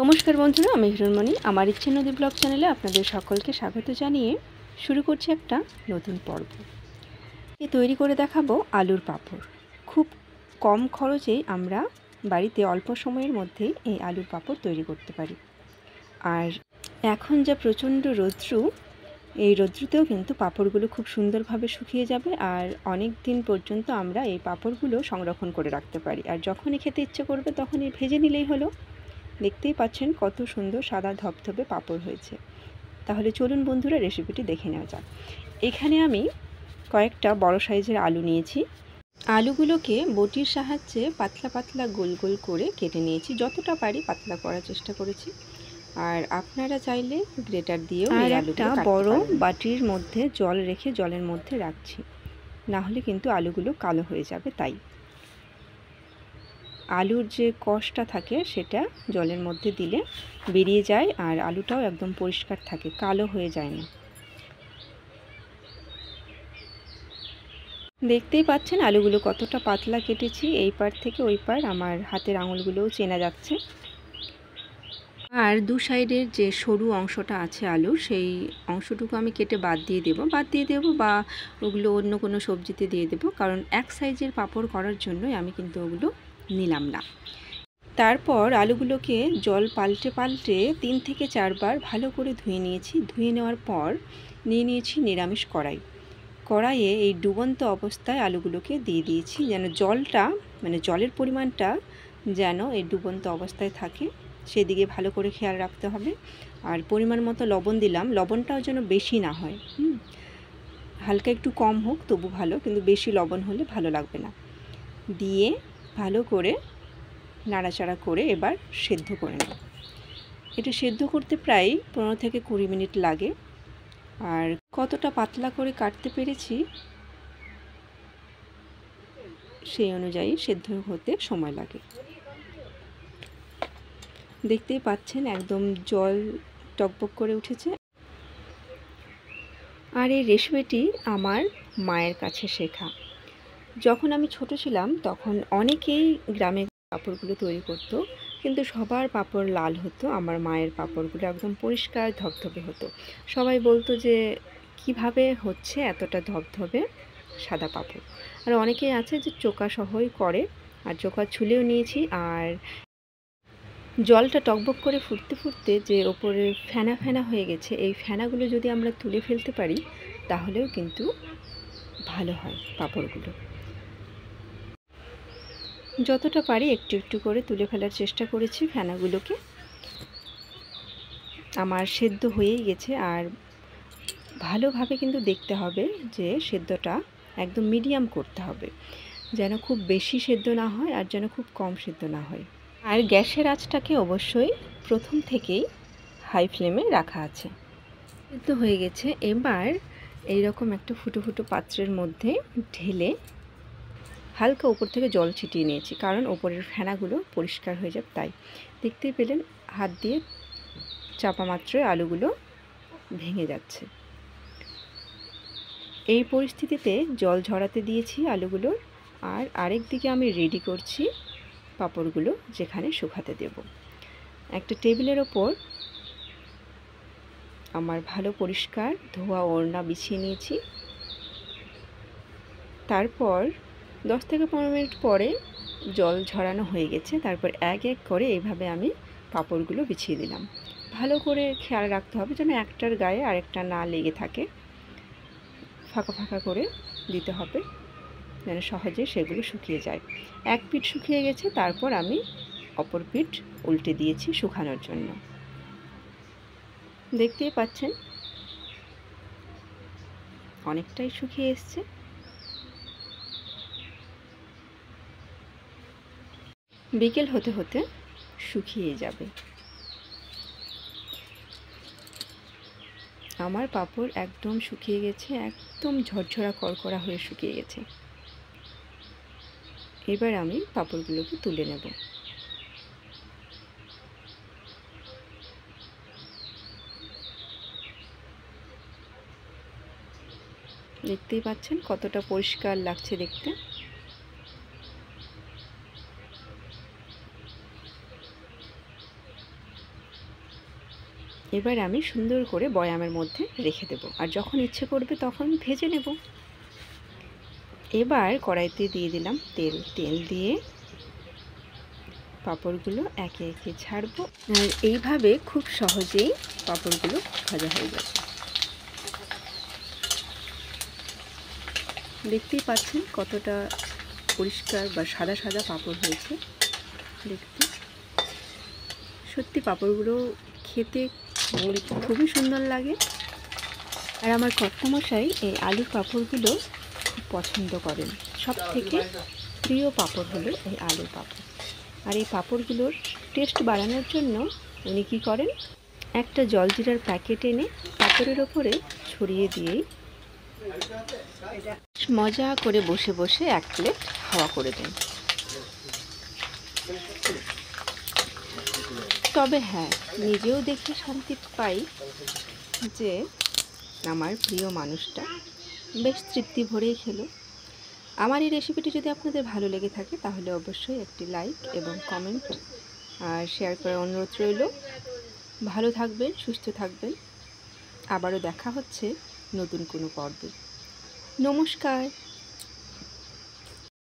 নমস্কার বন্ধুরা, আমি হিরণমণি। আমার ইচ্ছে নদী ব্লগ চ্যানেলে আপনাদের সকলকে স্বাগত জানিয়ে শুরু করছি একটা নতুন পর্ব। তৈরি করে দেখাবো আলুর পাঁপড়। খুব কম খরচেই আমরা বাড়িতে অল্প সময়ের মধ্যেই এই আলুর পাঁপড় তৈরি করতে পারি। আর এখন যা প্রচণ্ড রৌদ্রু, এই রৌদ্রুতেও কিন্তু পাঁপড়গুলো খুব সুন্দরভাবে শুকিয়ে যাবে আর অনেক দিন পর্যন্ত আমরা এই পাঁপড়গুলো সংরক্ষণ করে রাখতে পারি। আর যখনই খেতে ইচ্ছে করবে তখনই ভেজে নিলেই হলো। দেখতেই পাচ্ছেন কত সুন্দর সাদা ধবধবে পাঁপড় হয়েছে। তাহলে চলুন বন্ধুরা, রেসিপিটি দেখে নেওয়া যাক। এখানে আমি কয়েকটা বড় সাইজের আলু নিয়েছি। আলুগুলোকে বটির সাহায্যে পাতলা পাতলা গোল গোল করে কেটে নিয়েছি। যতটা পারি পাতলা করার চেষ্টা করেছি। আর আপনারা চাইলে গ্রেটার দিয়েও এই আলুটা বড় বাটির মধ্যে জল রেখে জলের মধ্যে রাখছি, না হলে কিন্তু আলুগুলো কালো হয়ে যাবে। তাই আলুর যে কষটা থাকে সেটা জলের মধ্যে দিলে বেরিয়ে যায় আর আলুটাও একদম পরিষ্কার থাকে, কালো হয়ে যায় না। দেখতেই পাচ্ছেন আলুগুলো কতটা পাতলা কেটেছি। এই পার থেকে ওই পার আমার হাতের আঙুলগুলোও চেনা যাচ্ছে। আর দু সাইডের যে সরু অংশটা আছে আলুর, সেই অংশটুকু আমি কেটে বাদ দিয়ে দেবো বা ওগুলো অন্য কোনো সবজিতে দিয়ে দেবো, কারণ এক সাইজের পাঁপড় করার জন্যই আমি কিন্তু ওগুলো নিলাম না। তারপর আলুগুলোকে জল পাল্টে পাল্টে 3 থেকে 4 বার ভালো করে ধুয়ে নিয়েছি। ধুয়ে নেওয়ার পর নিয়ে নিয়েছি নিরামিষ কড়াই। কড়াইয়ে এই ডুবন্ত অবস্থায় আলুগুলোকে দিয়ে দিয়েছি, যেন জলটা জলের পরিমাণটা যেন এই ডুবন্ত অবস্থায় থাকে, সেদিকে ভালো করে খেয়াল রাখতে হবে। আর পরিমাণ মতো লবণ দিলাম। লবণটাও যেন বেশি না হয়, হালকা একটু কম হোক তবু ভালো, কিন্তু বেশি লবণ হলে ভালো লাগবে না। দিয়ে ভালো করে নাড়াচাড়া করে এবার সেদ্ধ করে নেব। এটা সেদ্ধ করতে প্রায় 15 থেকে 20 মিনিট লাগে। আর কতটা পাতলা করে কাটতে পেরেছি সেই অনুযায়ী সেদ্ধ হতে সময় লাগে। দেখতেই পাচ্ছেন একদম জল টকবক করে উঠেছে। আর এই রেসিপিটি আমার মায়ের কাছে শেখা। যখন আমি ছোট ছিলাম তখন অনেকেই গ্রামে পাঁপড়গুলো তৈরি করতো, কিন্তু সবার পাঁপড় লাল হতো। আমার মায়ের পাঁপড়গুলো একদম পরিষ্কার ধবধবে হতো। সবাই বলতো যে কিভাবে হচ্ছে এতটা ধবধবে সাদা পাঁপড়। আর অনেকেই আছে যে চোকা সহই করে, আর চোকা ছুলেও নিয়েছি। আর জলটা টকবক করে ফুটতে ফুটতে যে ওপরে ফেনা ফেনা হয়ে গেছে, এই ফেনাগুলো যদি আমরা তুলে ফেলতে পারি তাহলেও কিন্তু ভালো হয় পাঁপড়গুলো। যতটা পারি একটু একটু করে তুলে ফেলার চেষ্টা করেছি ফেনাগুলোকে। আমার সেদ্ধ হয়েই গেছে। আর ভালোভাবে কিন্তু দেখতে হবে যে সেদ্ধটা একদম মিডিয়াম করতে হবে, যেন খুব বেশি সেদ্ধ না হয় আর যেন খুব কম সেদ্ধ না হয়। আর গ্যাসের আঁচটাকে অবশ্যই প্রথম থেকেই হাই ফ্লেমে রাখা আছে। সেদ্ধ হয়ে গেছে। এবার এইরকম একটা ফুটো ফুটো পাত্রের মধ্যে ঢেলে হালকা উপর থেকে জল ছিটিয়ে নিয়েছি, কারণ ওপরের ফেনাগুলো পরিষ্কার হয়ে যাবে। তাই দেখতেই পেলেন হাত দিয়ে চাপা মাত্রই আলুগুলো ভেঙে যাচ্ছে। এই পরিস্থিতিতে জল ঝরাতে দিয়েছি আলুগুলোর। আর আরেক দিকে আমি রেডি করছি পাঁপড়গুলো, যেখানে শুকাতে দেব। একটা টেবিলের ওপর আমার ভালো পরিষ্কার ধোয়া ওড়না বিছিয়ে নিয়েছি। তারপর 10 থেকে 15 মিনিট পরে জল ঝরানো হয়ে গেছে। তারপর এক এক করে এইভাবে আমি পাঁপড়গুলো বিছিয়ে দিলাম। ভালো করে খেয়াল রাখতে হবে যেন একটার গায়ে আরেকটা না লেগে থাকে। ফাঁকা ফাঁকা করে দিতে হবে যেন সহজে সেগুলো শুকিয়ে যায়। এক পিঠ শুকিয়ে গেছে, তারপর আমি অপর পিঠ উল্টে দিয়েছি শুকানোর জন্য। দেখতেই পাচ্ছেন অনেকটাই শুকিয়ে এসছে। বিকেল হতে হতে শুকিয়ে যাবে। আমার পাঁপড় একদম শুকিয়ে গেছে, একদম ঝরঝরা কড়কড়া হয়ে শুকিয়ে গেছে। এবার আমি পাঁপড়গুলোকে তুলে নেব। দেখতেই পাচ্ছেন কতটা পরিষ্কার লাগছে দেখতে। এবার আমি সুন্দর করে বয়ামের মধ্যে রেখে দেব, আর যখন ইচ্ছে করবে তখন ভেজে নেব। এবার কড়াইতে দিয়ে দিলাম তেল। তেল দিয়ে পাঁপড়গুলো একে একে ছাড়বো, আর এইভাবে খুব সহজেই পাঁপড়গুলো ভাজা হয়ে যাবে। দেখতেই পাচ্ছেন কতটা পরিষ্কার বা সাদা সাদা পাঁপড় হয়েছে দেখতে। সত্যি পাঁপড়গুলো খেতে খুবই সুন্দর লাগে। আর আমার কর্তামশাই এই আলুর পাঁপড়গুলো খুব পছন্দ করেন। সব থেকে প্রিয় পাঁপড় হলো এই আলুর পাঁপড়। আর এই পাঁপড়গুলোর টেস্ট বাড়ানোর জন্য উনি কী করেন, একটা জলজিরার প্যাকেট এনে পাঁপড়ের ওপরে ছড়িয়ে দিয়েই মজা করে বসে বসে এক প্লেট হাওয়া করে দেন। তবে হ্যাঁ, নিজেও দেখে শান্তি পাই যে আমার প্রিয় মানুষটা বেশ তৃপ্তি ভরেই খেলো। আমার এই রেসিপিটি যদি আপনাদের ভালো লেগে থাকে তাহলে অবশ্যই একটি লাইক এবং কমেন্ট আর শেয়ার করার অনুরোধ রইল। ভালো থাকবেন, সুস্থ থাকবেন। আবারও দেখা হচ্ছে নতুন কোনো পর্বে। নমস্কার।